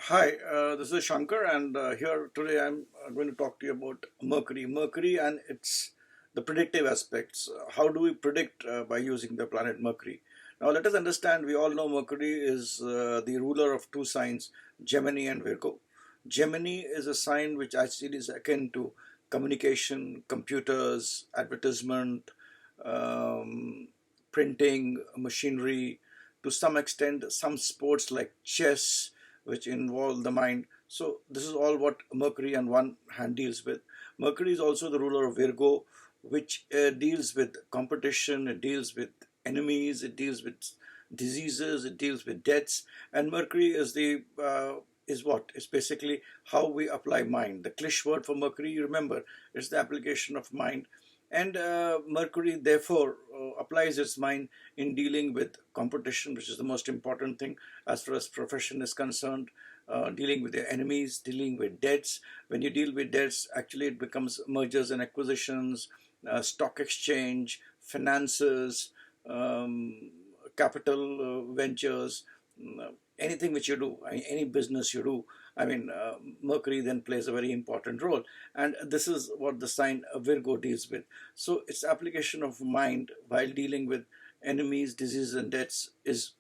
Hi, this is Shanker, and here today I'm going to talk to you about Mercury. Mercury and its the predictive aspects. How do we predict by using the planet Mercury? Now, let us understand. We all know Mercury is the ruler of two signs, Gemini and Virgo. Gemini is a sign which actually is akin to communication, computers, advertisement, um, printing, machinery, to some extent, some sports like chess which involve the mind. So this is all what Mercury on one hand deals with. Mercury is also the ruler of Virgo, which deals with competition, it deals with enemies, it deals with diseases, it deals with deaths, and Mercury is the is what? It's basically how we apply mind. The cliché word for Mercury, you remember, is the application of mind. And Mercury, therefore, applies its mind in dealing with competition, which is the most important thing as far as profession is concerned, dealing with your enemies, dealing with debts. When you deal with debts, actually it becomes mergers and acquisitions, stock exchange, finances, um, capital ventures, anything which you do, any business you do. Mercury then plays a very important role. And this is what the sign Virgo deals with. So its application of mind while dealing with enemies, diseases, and debts is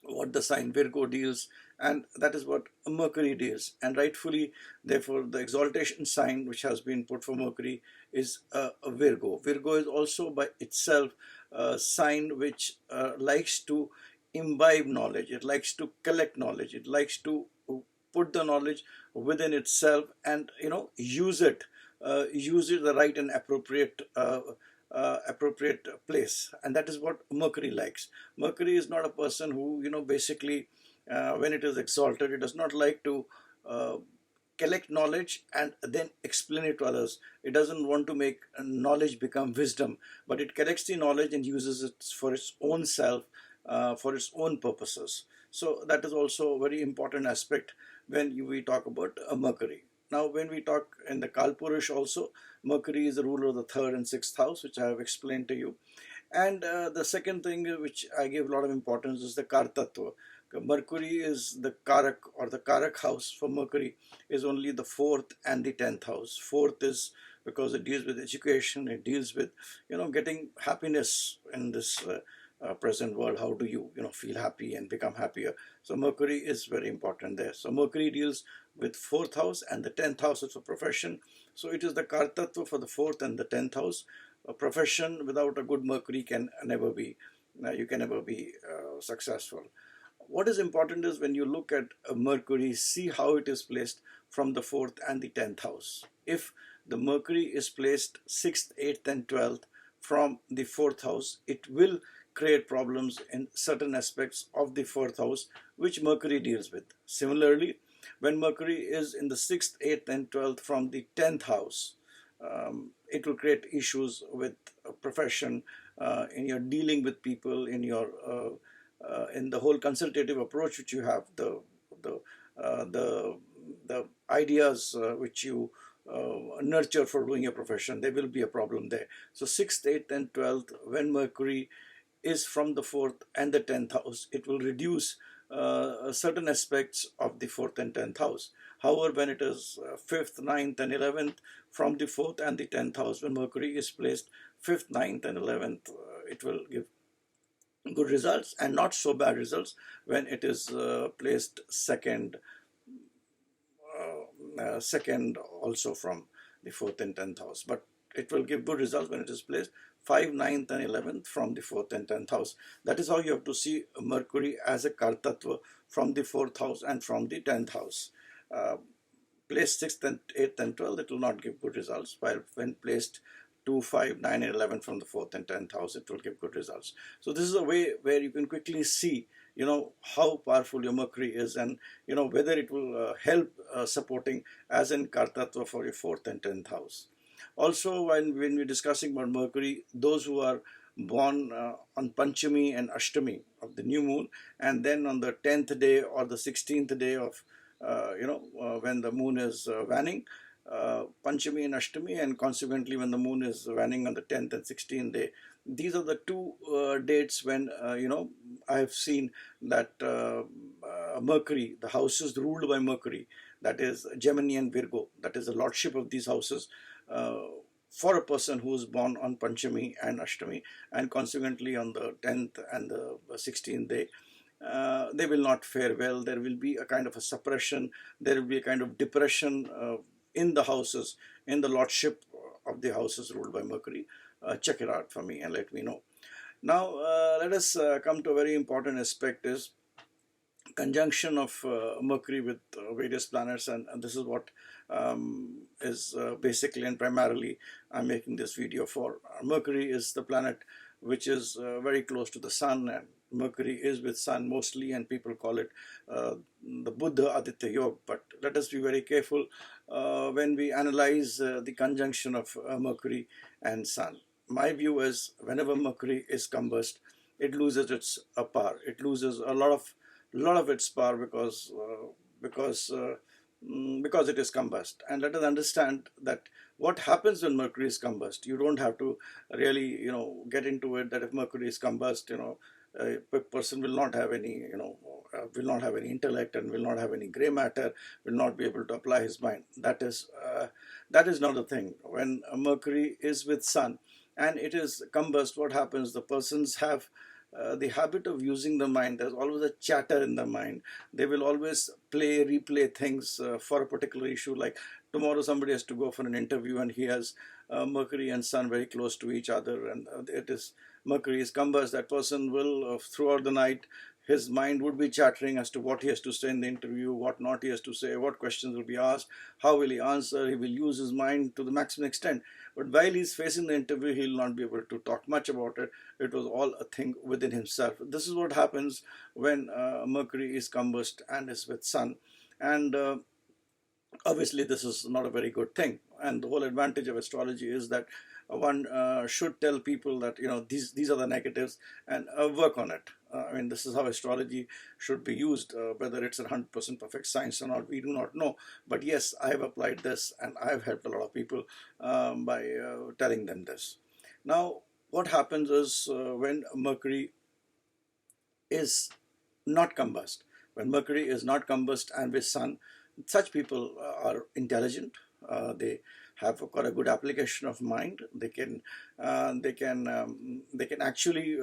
what the sign Virgo deals, and that is what Mercury deals. And rightfully, therefore, the exaltation sign which has been put for Mercury is a Virgo. Virgo is also by itself a sign which likes to imbibe knowledge, it likes to collect knowledge, it likes to put the knowledge within itself and use it the right and appropriate place, and that is what Mercury likes. Mercury is not a person who, basically, when it is exalted, it does not like to uh, collect knowledge and then explain it to others. It doesn't want to make knowledge become wisdom, but it collects the knowledge and uses it for its own self, for its own purposes. So that is also a very important aspect when we talk about Mercury. Now, when we talk in the Kalpurish also, Mercury is the ruler of the third and sixth house, which I have explained to you. And the second thing which I give a lot of importance is the Kartatva. Mercury is the Karak, or the Karak house for Mercury is only the fourth and the 10th house. Fourth is because it deals with education, it deals with, getting happiness in this present world. How do you, feel happy and become happier? So Mercury is very important there. So Mercury deals with fourth house, and the 10th house is for profession. So it is the Kartatva for the fourth and the 10th house. A profession without a good Mercury can never be, you can never be successful. What is important is when you look at Mercury, see how it is placed from the fourth and the 10th house. If the Mercury is placed 6th, 8th, and 12th from the fourth house, it will create problems in certain aspects of the fourth house, which Mercury deals with. Similarly, when Mercury is in the 6th, 8th, and 12th from the 10th house, it will create issues with profession, in your dealing with people, in the whole consultative approach which you have, the the the ideas which you nurture for doing your profession, there will be a problem there. So 6th, 8th, and 12th, when Mercury is from the fourth and the 10th house, it will reduce certain aspects of the fourth and 10th house. However, when it is 5th, 9th, and 11th from the fourth and the 10th house, when Mercury is placed 5th, 9th, and 11th, it will give good results and not so bad results when it is placed second also from the fourth and 10th house. But it will give good results when it is placed 5, 9th, and 11th from the fourth and 10th house. That is how you have to see Mercury as a Kartatva from the fourth house and from the 10th house. Uh, Placed 6th and 8th and 12th, it will not give good results, while when placed 2, 5, 9, and 11 from the 4th and 10th house, it will give good results. So this is a way where you can quickly see, how powerful your Mercury is, and, whether it will help supporting as in Kartatva for your 4th and 10th house. Also, when we're discussing about Mercury, those who are born on Panchami and Ashtami of the new moon, and then on the 10th day or the 16th day of when the moon is waning, Panchami and Ashtami, and consequently when the moon is waning on the 10th and 16th day. These are the two dates when, I have seen that Mercury, the houses ruled by Mercury, that is Gemini and Virgo, that is the lordship of these houses, uh, for a person who is born on Panchami and Ashtami, and consequently on the 10th and the 16th day, they will not fare well. There will be a kind of a suppression, there will be a kind of depression in the houses, in the lordship of the houses ruled by Mercury. Check it out for me and let me know. Now, let us come to a very important aspect, is conjunction of Mercury with various planets, and this is what is basically and primarily I'm making this video for. Mercury is the planet which is very close to the Sun, and Mercury is with Sun mostly, and people call it the Buddha Aditya Yoga. But let us be very careful when we analyze the conjunction of Mercury and Sun. My view is, whenever Mercury is combust, it loses its power. It loses a lot of its power because because it is combust. And let us understand that what happens when Mercury is combust. You don't have to really get into it, that if Mercury is combust, a person will not have any will not have any intellect and will not have any gray matter, will not be able to apply his mind. That is not the thing. When Mercury is with Sun and it is combust, what happens? The persons have the habit of using the mind. There's always a chatter in the mind. They will always replay things for a particular issue. Like tomorrow somebody has to go for an interview and he has Mercury and Sun very close to each other, and Mercury is combust. That person will throughout the night, his mind would be chattering as to what he has to say in the interview, what not he has to say, what questions will be asked, how will he answer. He will use his mind to the maximum extent. But while he's facing the interview, he will not be able to talk much about it. It was all a thing within himself. This is what happens when Mercury is combust and is with Sun. And obviously, this is not a very good thing. And the whole advantage of astrology is that one should tell people that these are the negatives and work on it. I mean, this is how astrology should be used. Whether it's a 100% perfect science or not, we do not know. But yes, I have applied this and I have helped a lot of people by telling them this. Now, what happens is when Mercury is not combust, when Mercury is not combust and with Sun, such people are intelligent. They have got a good application of mind. They can actually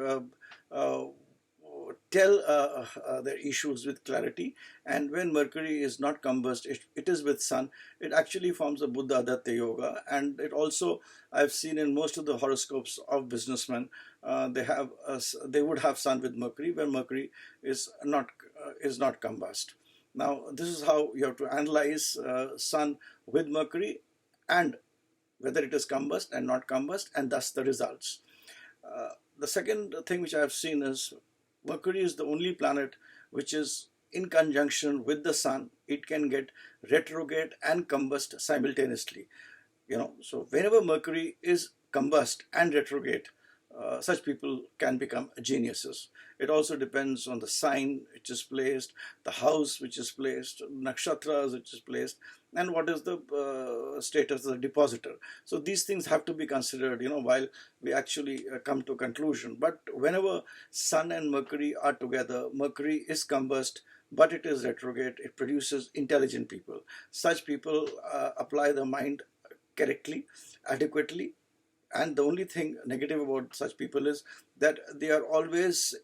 tell their issues with clarity. And when Mercury is not combust, it is with Sun, it actually forms a Buddha Aditya Yoga. And it also, I've seen in most of the horoscopes of businessmen, they would have Sun with Mercury, where Mercury is not combust. Now, this is how you have to analyze Sun with Mercury and whether it is combust and not combust, and thus the results. The second thing which I have seen is Mercury is the only planet which is in conjunction with the Sun. It can get retrograde and combust simultaneously. So whenever Mercury is combust and retrograde, such people can become geniuses. It also depends on the sign which is placed, the house which is placed, nakshatras which is placed, and what is the status of the depositor. So these things have to be considered, while we actually come to a conclusion. But whenever Sun and Mercury are together, Mercury is combust, but it is retrograde. It produces intelligent people. Such people apply the mind correctly, adequately. And the only thing negative about such people is that they are always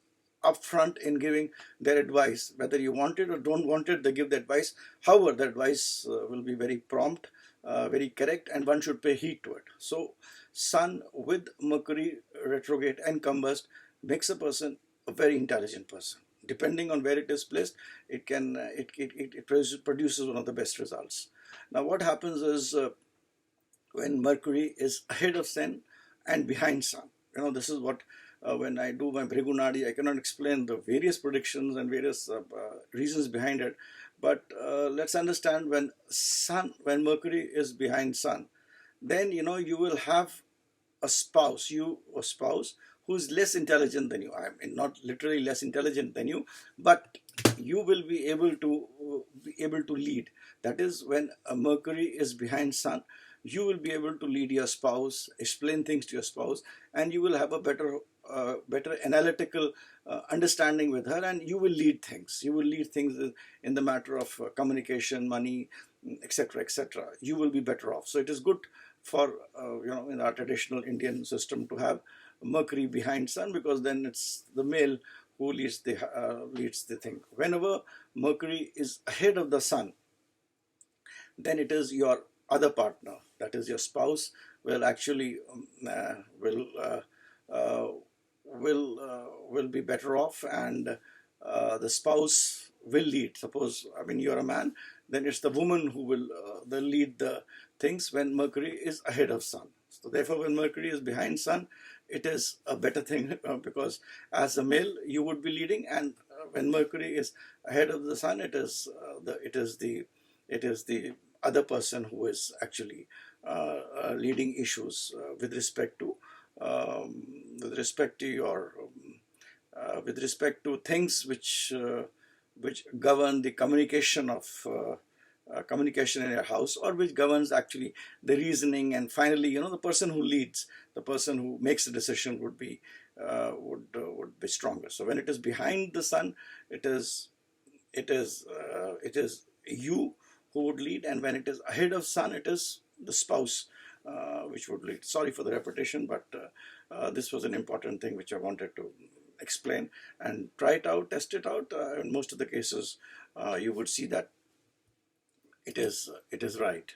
upfront in giving their advice. Whether you want it or don't want it, they give the advice. However, the advice will be very prompt, very correct, and one should pay heed to it. So, Sun with Mercury retrograde and combust makes a person a very intelligent person. Depending on where it is placed, it produces one of the best results. Now, what happens is when Mercury is ahead of Sun and behind Sun. This is what, when I do my Bhrigunadi, I cannot explain the various predictions and various reasons behind it. But let's understand, when Mercury is behind Sun, then you will have a spouse who is less intelligent than you. I mean, not literally less intelligent than you, but you will be able to lead. That is, when Mercury is behind Sun, you will be able to lead your spouse, explain things to your spouse, and you will have a better better analytical understanding with her, and you will lead things. You will lead things in the matter of communication, money, etc., etc. You will be better off. So it is good for in our traditional Indian system to have Mercury behind Sun, because then it's the male who leads the thing. Whenever Mercury is ahead of the Sun, then it is your other partner, that is your spouse, will actually uh, will be better off, and the spouse will lead. Suppose, I mean, you're a man, then it's the woman who will lead the things when Mercury is ahead of Sun. So therefore, when Mercury is behind Sun, it is a better thing because as a male you would be leading, and when Mercury is ahead of the Sun, it is the other person who is actually leading issues with respect to your with respect to things which govern the communication in your house, or which governs actually the reasoning, and finally, the person who leads, the person who makes the decision would be stronger. So when it is behind the Sun, it is you who would lead, and when it is ahead of Sun, it is the spouse which would lead. Sorry for the repetition, but this was an important thing which I wanted to explain, and try it out, test it out. In most of the cases, you would see that it is right.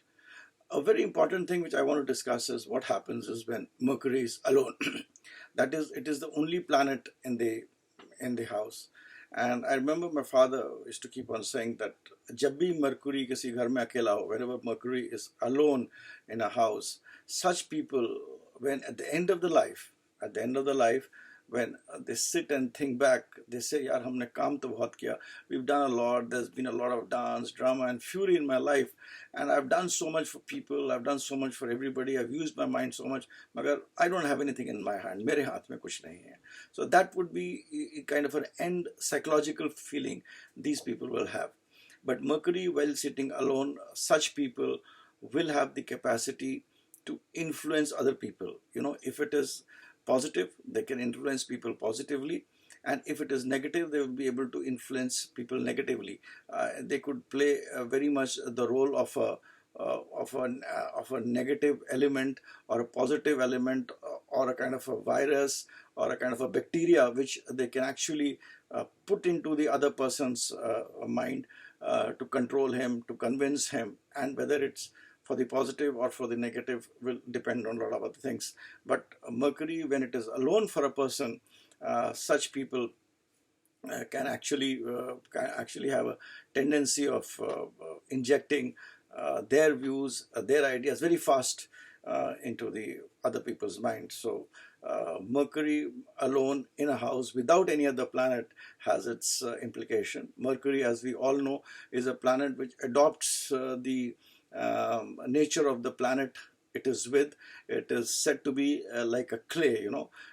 A very important thing which I want to discuss is what happens is when Mercury is alone. That is, it is the only planet in the house. And I remember my father used to keep on saying that जब भी Mercury किसी घर में अकेला हो, whenever Mercury is alone in a house, such people, when at the end of the life, when they sit and think back, they say, यार हमने काम तो बहुत किया, we've done a lot, there's been a lot of dance, drama and fury in my life, and I've done so much for people, I've done so much for everybody, I've used my mind so much, मगर I don't have anything in my hand, मेरे हाथ में कुछ नहीं है. So that would be kind of an end psychological feeling these people will have. But Mercury, while sitting alone, such people will have the capacity to influence other people. If it is positive, they can influence people positively, and if it is negative, they will be able to influence people negatively. They could play very much the role of a negative element, or a positive element, or a kind of a virus, or a kind of a bacteria which they can actually put into the other person's mind to control him, to convince him, and whether it's for the positive or for the negative will depend on a lot of other things. But Mercury, when it is alone for a person, such people can actually have a tendency of injecting their views, their ideas very fast into the other people's minds. So Mercury alone in a house without any other planet has its implication. Mercury, as we all know, is a planet which adopts the nature of the planet it is with. It is said to be like a clay.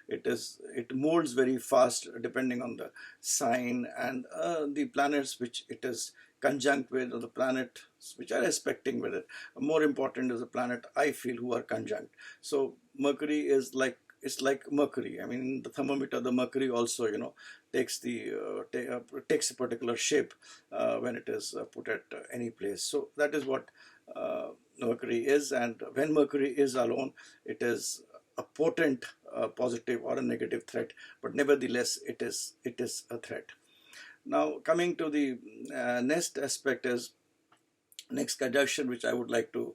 It molds very fast depending on the sign and the planets which it is conjunct with, or the planets which are aspecting with it. More important is the planet, I feel, who are conjunct. So Mercury is like, it's like Mercury. I mean, the thermometer, the Mercury also, takes takes a particular shape when it is put at any place. So that is what Mercury is, and when Mercury is alone, it is a potent positive or a negative threat, but nevertheless, it is a threat. Now, coming to the next aspect is next conjunction, which I would like to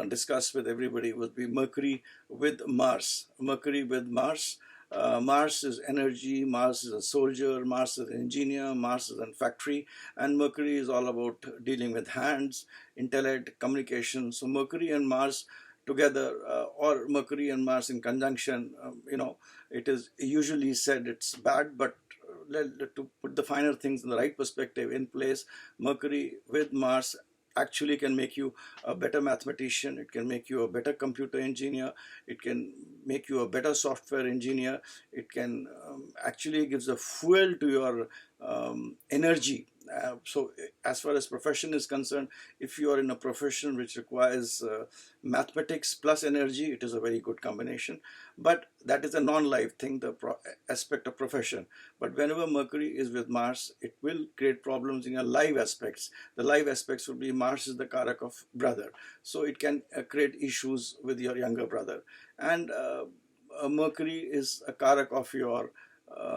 discuss with everybody, would be Mercury with Mars. Mercury with Mars. Mars is energy, Mars is a soldier, Mars is an engineer, Mars is a factory, and Mercury is all about dealing with hands, intellect, communication. So Mercury and Mars together, or Mercury and Mars in conjunction, it is usually said it's bad, but to put the finer things in the right perspective in place, Mercury with Mars actually can make you a better mathematician, it can make you a better computer engineer, it can make you a better software engineer, it can actually gives a fuel to your energy So as far as profession is concerned, if you are in a profession which requires mathematics plus energy, it is a very good combination. But that is a non-life thing, the aspect of profession. But whenever Mercury is with Mars, it will create problems in your live aspects. The live aspects will be Mars is the karak of brother, so it can create issues with your younger brother. And Mercury is a karak of your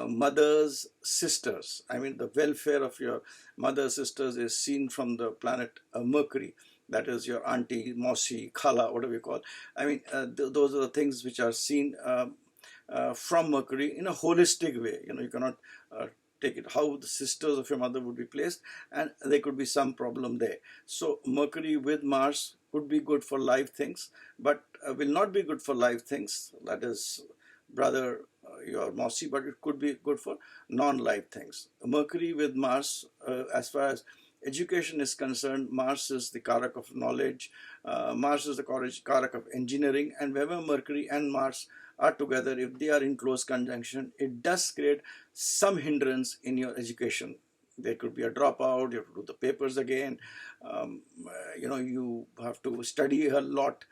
mother's sisters. I mean, the welfare of your mother's sisters is seen from the planet Mercury. That is your auntie, Mosi, Khala, whatever you call. I mean, those are the things which are seen from Mercury in a holistic way. You know, you cannot take it how the sisters of your mother would be placed, and there could be some problem there. So Mercury with Mars could be good for live things, but will not be good for live things. That is brother, your Mosi, but it could be good for non-live things. Mercury with Mars, as far as education is concerned, Mars is the karak of knowledge, Mars is the karak of engineering, and wherever Mercury and Mars are together, if they are in close conjunction, it does create some hindrance in your education. There could be a dropout, you have to do the papers again, you know, you have to study a lot.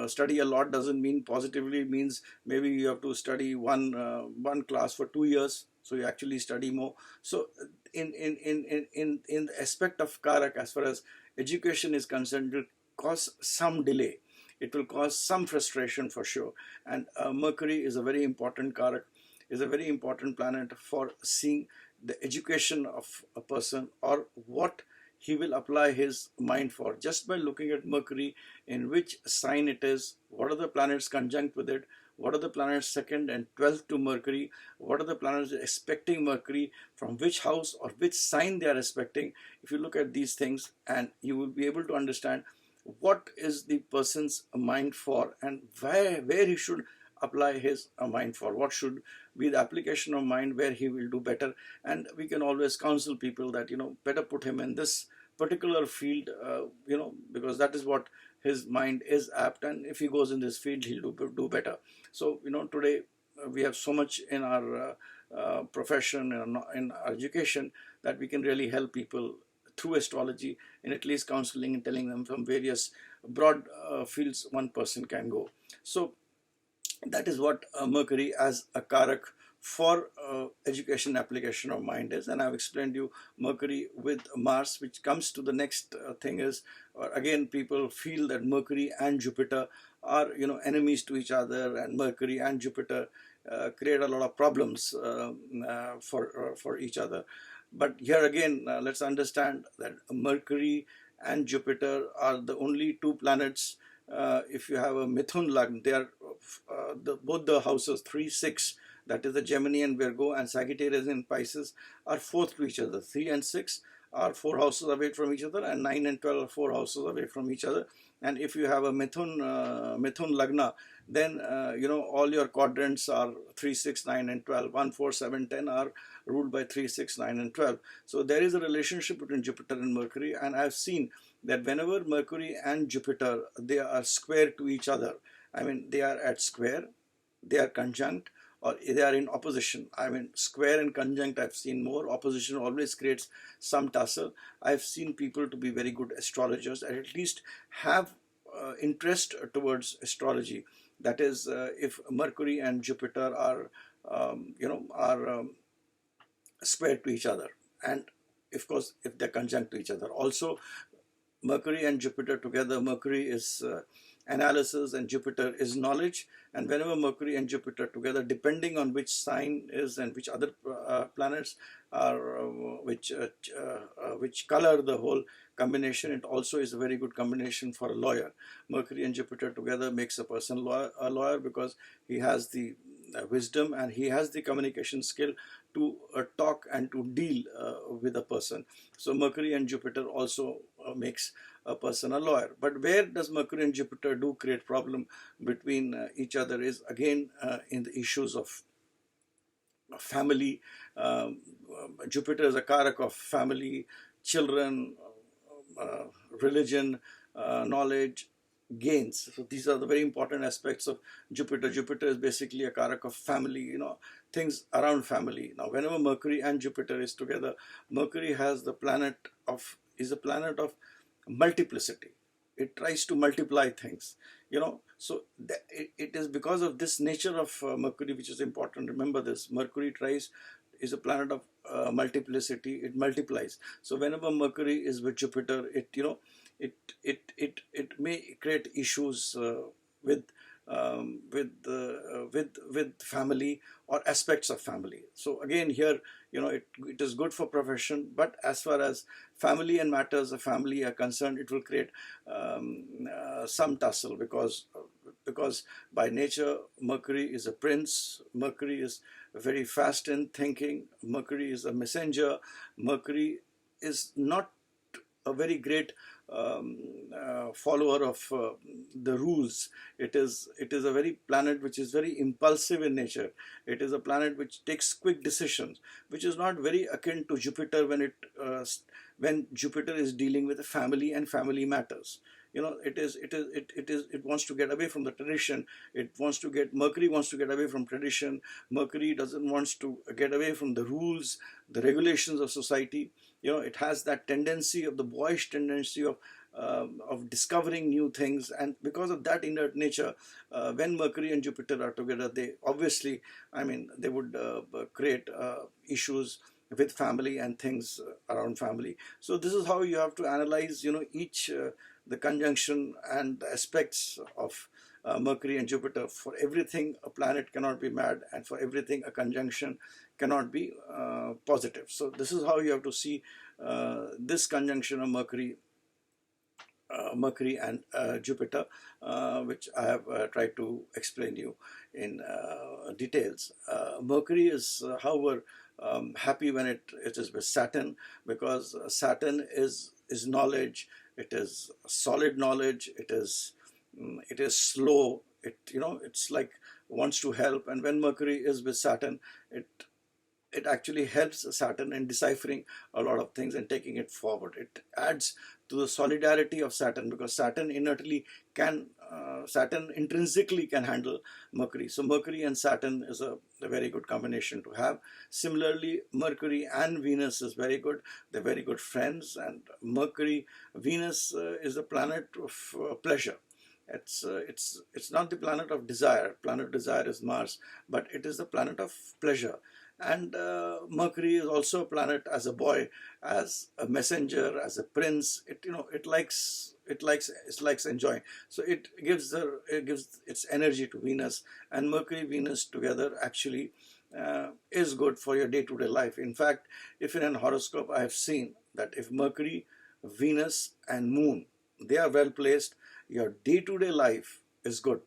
Study a lot doesn't mean positively, means maybe you have to study one class for 2 years, so you actually study more. So in the aspect of karak, as far as education is concerned, it will cause some delay, it will cause some frustration for sure. And Mercury is a very important karak, is a very important planet for seeing the education of a person, or what he will apply his mind for, just by looking at Mercury, in which sign it is, what are the planets conjunct with it, what are the planets second and 12th to Mercury, what are the planets expecting Mercury, from which house or which sign they are expecting. If you look at these things, and you will be able to understand what is the person's mind for, and where he should apply his mind for, what should be the application of mind where he will do better. And we can always counsel people that, you know, better put him in this particular field, you know, because that is what his mind is apt, and if he goes in this field, he'll do better. So, you know, today we have so much in our profession and in our education, that we can really help people through astrology, in at least counseling and telling them from various broad fields one person can go. So that is what Mercury as a karak for education application of mind is. And I've explained you Mercury with Mars, which comes to the next thing is, again, people feel that Mercury and Jupiter are, you know, enemies to each other, and Mercury and Jupiter create a lot of problems for each other. But here again, let's understand that Mercury and Jupiter are the only two planets. If you have a Mithun Lagna, they are both the houses 3, 6, that is the Gemini and Virgo, and Sagittarius and Pisces are fourth to each other. 3 and 6 are 4 houses away from each other, and 9 and 12 are 4 houses away from each other. And if you have a Mithun Lagna, then you know, all your quadrants are 3, 6, 9 and 12. 1, 4, 7, 10 are ruled by 3, 6, 9 and 12. So there is a relationship between Jupiter and Mercury, and I've seen that whenever Mercury and Jupiter, they are square to each other, I mean, they are at square, they are conjunct, or they are in opposition. I mean, square and conjunct I've seen more. Opposition always creates some tussle. I've seen people to be very good astrologers, and at least have interest towards astrology. That is, if Mercury and Jupiter are, you know, are square to each other, and of course, if they're conjunct to each other. Also, Mercury and Jupiter together, Mercury is analysis and Jupiter is knowledge. And whenever Mercury and Jupiter together, depending on which sign is and which other planets are, which color the whole combination, it also is a very good combination for a lawyer. Mercury and Jupiter together makes a person a lawyer, because he has the wisdom and he has the communication skill to talk and to deal with a person. So Mercury and Jupiter also makes a person a lawyer. But where does Mercury and Jupiter do create problem between each other is, again, in the issues of family. Jupiter is a karak of family, children, religion, knowledge, gains. So these are the very important aspects of Jupiter. Jupiter is basically a karak of family, things around family. Now, whenever Mercury and Jupiter is together, Mercury has the planet of is a planet of multiplicity. It tries to multiply things, So it is because of this nature of Mercury, which is important. Remember this: Mercury tries is a planet of multiplicity. It multiplies. So whenever Mercury is with Jupiter, it it may create issues with with family or aspects of family. So again, here, it is good for profession, but as far as family and matters of family are concerned, it will create some tussle, because by nature Mercury is a prince. Mercury is very fast in thinking. Mercury is a messenger. Mercury is not a very great follower of the rules. It is a very planet which is very impulsive in nature. It is a planet which takes quick decisions, which is not very akin to Jupiter when Jupiter is dealing with family and family matters. It wants to get away from the tradition. Mercury wants to get away from tradition. Mercury doesn't wants to get away from the rules, the regulations of society. It has that tendency, of the boyish tendency of discovering new things. And because of that inert nature, when Mercury and Jupiter are together, they obviously, they would create issues with family and things around family. So this is how you have to analyze, each the conjunction and the aspects of Mercury and Jupiter. For everything, a planet cannot be mad, and for everything, a conjunction cannot be positive. So this is how you have to see this conjunction of Mercury and Jupiter, which I have tried to explain you in details. Mercury is, however, happy when it is with Saturn, because Saturn is knowledge. It is solid knowledge. It is slow. It's like wants to help. And when Mercury is with Saturn, it actually helps Saturn in deciphering a lot of things and taking it forward. It adds to the solidarity of Saturn, because Saturn intrinsically can handle Mercury. So Mercury and Saturn is a very good combination to have. Similarly, Mercury and Venus is very good. They're very good friends. And Venus is a planet of pleasure. It's not the planet of desire. Planet of desire is Mars, but it is the planet of pleasure. And Mercury is also a planet as a boy, as a messenger, as a prince. It likes enjoying. So it gives its energy to Venus, and Mercury Venus together actually is good for your day-to-day life. In fact, if in an horoscope I have seen that if Mercury, Venus, and Moon, they are well placed, your day-to-day life is good.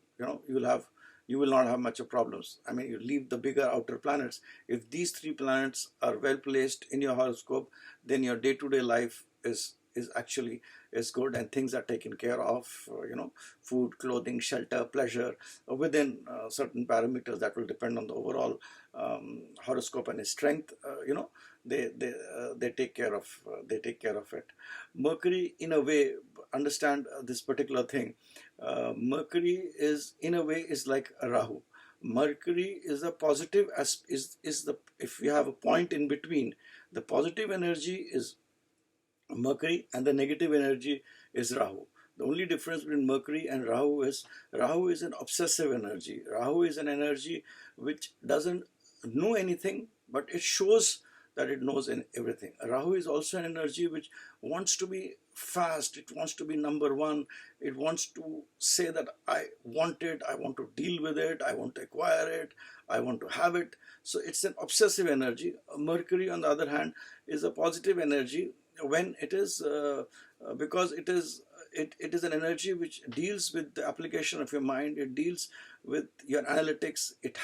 You will not have much of problems. You leave the bigger outer planets. If these three planets are well placed in your horoscope, then your day-to-day life is actually good, and things are taken care of. Food, clothing, shelter, pleasure, within certain parameters that will depend on the overall horoscope and its strength. They take care of it. Mercury, in a way, understand this particular thing. Mercury is, in a way, is like a Rahu. Mercury is a positive, if you have a point in between, the positive energy is Mercury and the negative energy is Rahu. The only difference between Mercury and Rahu is an obsessive energy. Rahu is an energy which doesn't know anything, but it shows that it knows everything. Rahu is also an energy which wants to be fast. It wants to be number one. It wants to say that I want it, I want to deal with it, I want to acquire it, I want to have it. So it's an obsessive energy. Mercury, on the other hand, is a positive energy when it is because it is an energy which deals with the application of your mind. It deals with your analytics. It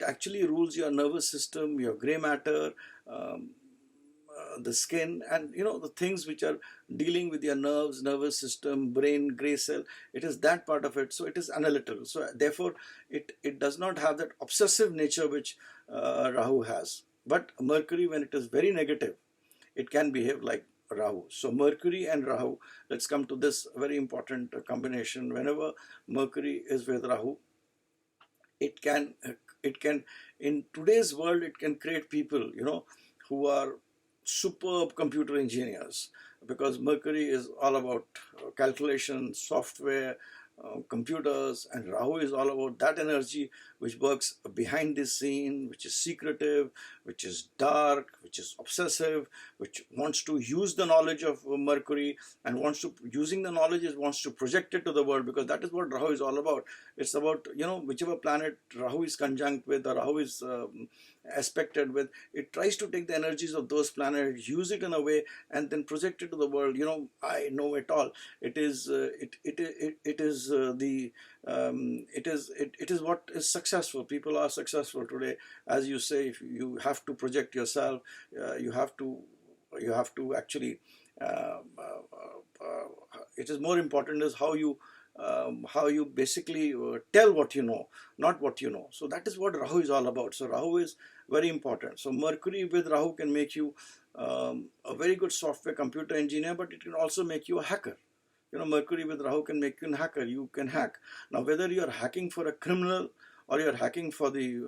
actually rules your nervous system, your gray matter, the skin, and the things which are dealing with your nerves, nervous system, brain, gray cell. It is that part of it. So it is analytical. So therefore it does not have that obsessive nature which Rahu has. But Mercury, when it is very negative, it can behave like Rahu. So Mercury and Rahu, let's come to this very important combination. Whenever Mercury is with Rahu, it can it can in today's world it can create people, who are superb computer engineers, because Mercury is all about calculation, software, computers, and Rahu is all about that energy which works behind the scene, which is secretive, which is dark, which is obsessive, which wants to use the knowledge of Mercury, and using the knowledge is wants to project it to the world, because that is what Rahu is all about. It's about, whichever planet Rahu is conjunct with, or Rahu is aspected with, it tries to take the energies of those planets, use it in a way, and then project it to the world. I know it all. It is it is the it is what is successful. People are successful today, as you say. If you have to project yourself, you have to actually. It is more important is how you basically tell what you know, not what you know. So that is what Rahu is all about. So Rahu is very important. So Mercury with Rahu can make you a very good software computer engineer, but it can also make you a hacker. Mercury with Rahu can make you a hacker. You can hack. Now, whether you are hacking for a criminal or you are hacking for the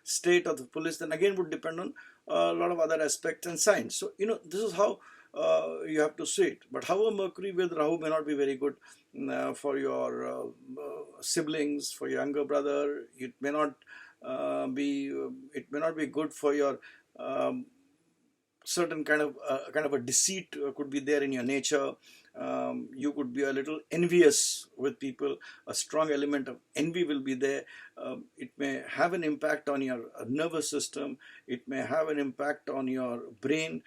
state or the police, then again would depend on a lot of other aspects and signs. So this is how you have to see it. But however, Mercury with Rahu may not be very good for your siblings, for your younger brother. It may not be good for your certain kind of a deceit could be there in your nature. You could be a little envious with people. A strong element of envy will be there. It may have an impact on your nervous system. It may have an impact on your brain.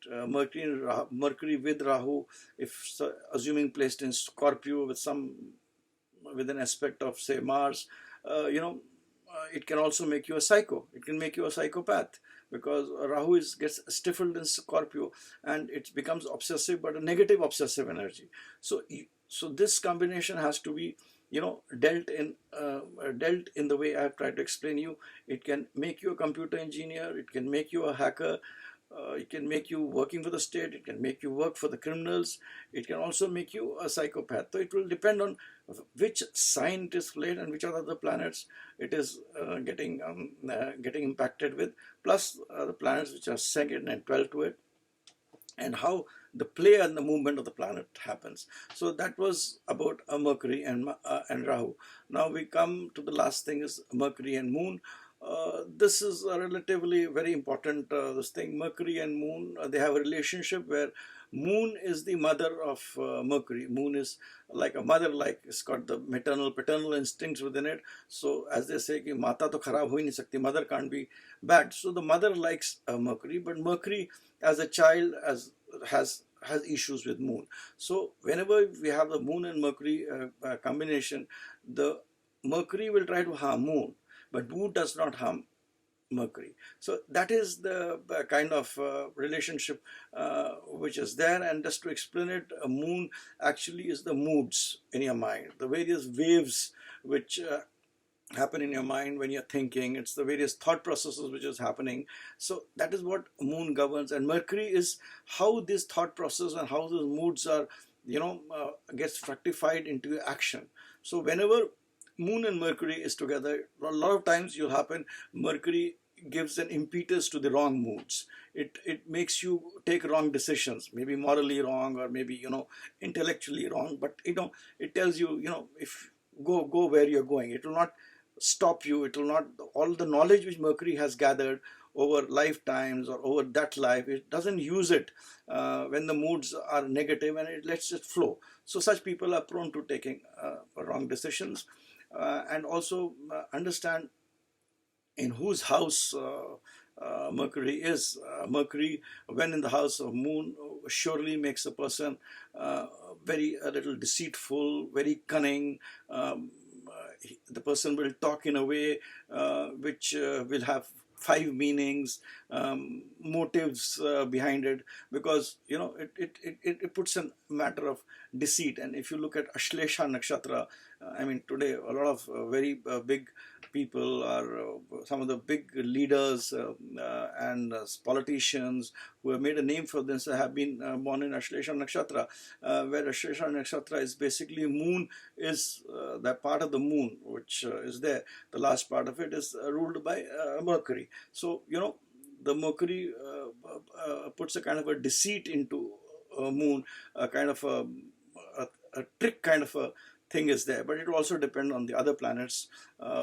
Mercury with Rahu, if assuming placed in Scorpio with an aspect of, say, Mars, it can also make you a psycho. It can make you a psychopath, because Rahu gets stifled in Scorpio, and it becomes obsessive, but a negative obsessive energy. So this combination has to be dealt in the way I have tried to explain you. It can make you a computer engineer. It can make you a hacker. It can make you working for the state. It can make you work for the criminals. It can also make you a psychopath. So it will depend on which sign it is played and which other the planets it is getting impacted with, plus the planets which are second and 12 to it, and how the play and the movement of the planet happens. So that was about Mercury and Rahu. Now we come to the last thing, is Mercury and Moon. This is a relatively very important this thing. Mercury and Moon, they have a relationship where Moon is the mother of Mercury. Moon is like a mother, like it's got the maternal, paternal instincts within it. So as they say, ki mata to kharab ho hi nahi sakti, mother can't be bad. So the mother likes Mercury, but Mercury as a child has issues with Moon. So whenever we have the Moon and Mercury combination, the Mercury will try to harm Moon, but Moon does not harm Mercury. So that is the kind of relationship which is there. And just to explain it, a Moon actually is the moods in your mind, the various waves which happen in your mind when you're thinking. It's the various thought processes which is happening. So that is what Moon governs, and Mercury is how this thought process and how those moods are gets fructified into action. So whenever Moon and Mercury is together, a lot of times you'll happen, Mercury gives an impetus to the wrong moods. It makes you take wrong decisions, maybe morally wrong, or maybe intellectually wrong, but it tells you, if go where you're going. It will not stop you. It will not, all the knowledge which Mercury has gathered over lifetimes or over that life, it doesn't use it when the moods are negative, and it lets it flow. So such people are prone to taking wrong decisions. And also understand in whose house Mercury is. Mercury, when in the house of Moon, surely makes a person very a little deceitful, very cunning. The person will talk in a way which will have 5 meanings, motives behind it, because it puts a matter of deceit. And if you look at Ashlesha Nakshatra, I mean, today a lot of very big people are some of the big leaders and politicians who have made a name for themselves have been born in Ashlesha Nakshatra, where Ashlesha Nakshatra is basically moon, is that part of the moon which is there. The last part of it is ruled by Mercury. So, the Mercury puts a kind of a deceit into moon, a kind of a trick kind of a thing is there, but it will also depend on the other planets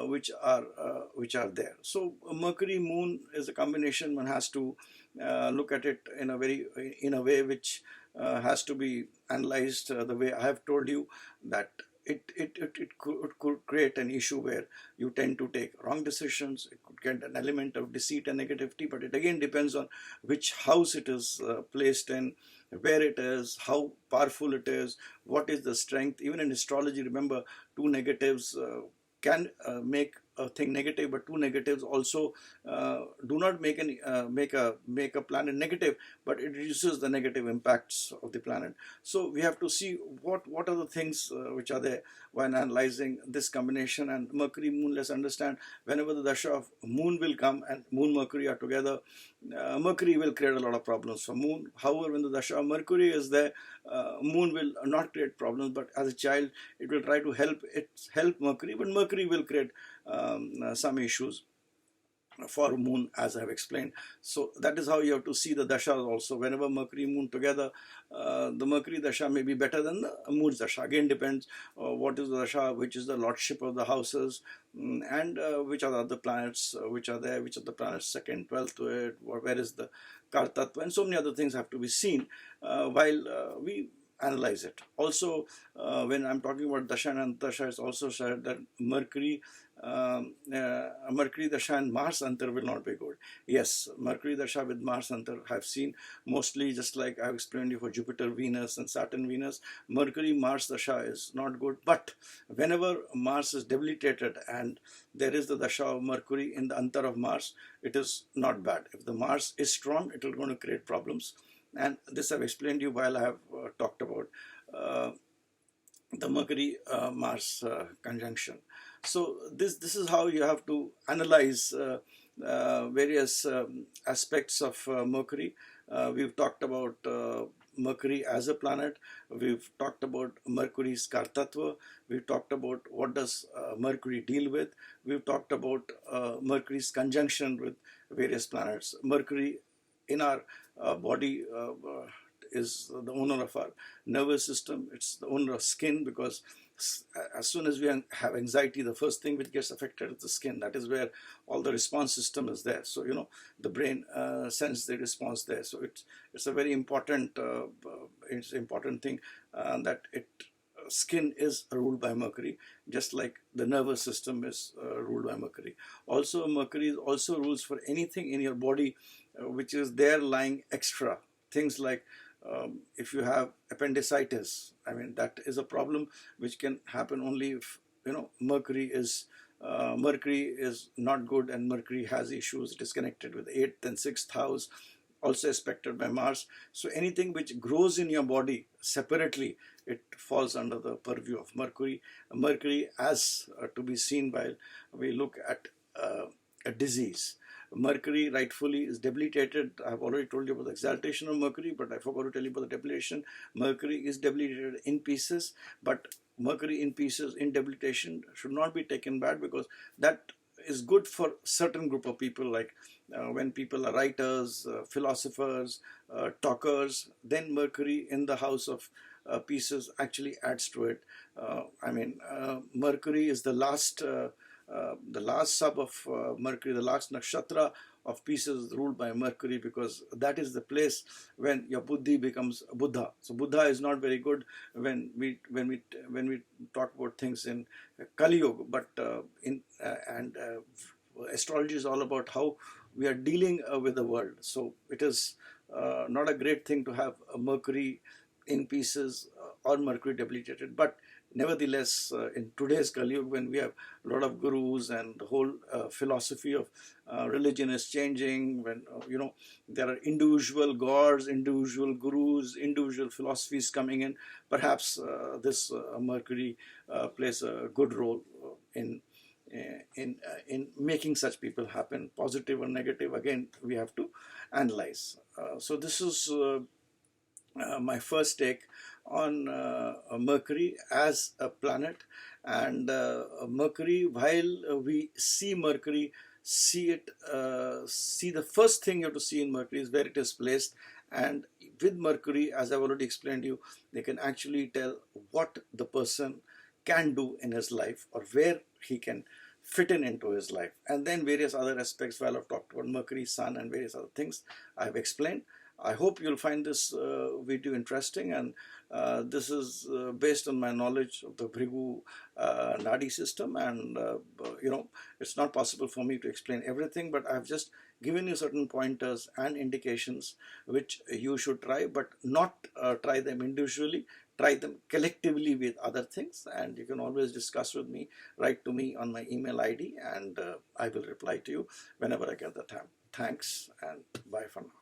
which are there. So Mercury moon is a combination. One has to look at it in a way which has to be analyzed the way I have told you, that it could create an issue where you tend to take wrong decisions. It could get an element of deceit and negativity, but it again depends on which house it is placed in, where it is, how powerful it is, what is the strength. Even in astrology, remember, two negatives can make a thing negative, but two negatives also do not make a planet negative, but it reduces the negative impacts of the planet. So we have to see what are the things which are there when analyzing this combination. And Mercury moon, let's understand, whenever the dasha of moon will come and moon Mercury are together, Mercury will create a lot of problems for moon. However, when the dasha of Mercury is there, moon will not create problems, but as a child it will try to help Mercury, but Mercury will create some issues for moon, as I have explained. So that is how you have to see the dashas also. Whenever Mercury moon together, the Mercury dasha may be better than the moon's dasha. Again depends what is the dasha, which is the lordship of the houses, and which are the other planets which are there, which are the planets second, 12th to it, where is the Kartatva, and so many other things have to be seen while we analyze it. Also, when I'm talking about dasha and antasha, it's also said that Mercury dasha and Mars antar will not be good. Yes, Mercury dasha with Mars antar I've seen mostly, just like I've explained you for Jupiter Venus and Saturn Venus. Mercury Mars dasha is not good, but whenever Mars is debilitated and there is the dasha of Mercury in the antar of Mars, it is not bad. If the Mars is strong, it will going to create problems. And this I've explained to you while I have talked about the Mercury Mars conjunction. So this is how you have to analyze various aspects of Mercury. We've talked about Mercury as a planet. We've talked about Mercury's Kartatva. We've talked about what does Mercury deal with. We've talked about Mercury's conjunction with various planets. Mercury in our body is the owner of our nervous system. It's the owner of skin, because as soon as we have anxiety, the first thing which gets affected is the skin. That is where all the response system is there. So the brain sends the response there. So it's a very important thing that skin is ruled by Mercury, just like the nervous system is ruled by Mercury. Also, Mercury also rules for anything in your body which is there lying extra. Things like if you have appendicitis, I mean, that is a problem which can happen only if Mercury is not good, and Mercury has issues. It is connected with 8th and 6th house, also aspected by Mars. So anything which grows in your body separately, it falls under the purview of Mercury. Mercury, as to be seen while we look at a disease. Mercury rightfully is debilitated. I've already told you about the exaltation of Mercury, but I forgot to tell you about the debilitation. Mercury is debilitated in pieces, but Mercury in pieces, in debilitation, should not be taken bad, because that is good for certain group of people, like when people are writers, philosophers, talkers. Then Mercury in the house of pieces actually adds to it. Mercury is the last sub of Mercury, the last nakshatra of pieces ruled by Mercury, because that is the place when your buddhi becomes Buddha. So Buddha is not very good when we talk about things in Kali Yuga, but astrology is all about how we are dealing with the world. So it is not a great thing to have a Mercury in pieces or Mercury debilitated, but nevertheless, in today's Kali Yuga, when we have a lot of gurus and the whole philosophy of religion is changing, when there are individual gods, individual gurus, individual philosophies coming in, perhaps this Mercury plays a good role in in making such people happen, positive or negative. Again, we have to analyze. So this is my first take on Mercury as a planet. And Mercury, while we see Mercury, see the first thing you have to see in Mercury is where it is placed. And with Mercury, as I've already explained to you, they can actually tell what the person can do in his life, or where he can fit in into his life. And then various other aspects, while I've talked about Mercury, Sun, and various other things I've explained. I hope you'll find this video interesting, and this is based on my knowledge of the Bhrigu Nadi system. And it's not possible for me to explain everything, but I've just given you certain pointers and indications which you should try, but not try them individually. Try them collectively with other things, and you can always discuss with me. Write to me on my email ID, and I will reply to you whenever I get the time. Thanks, and bye for now.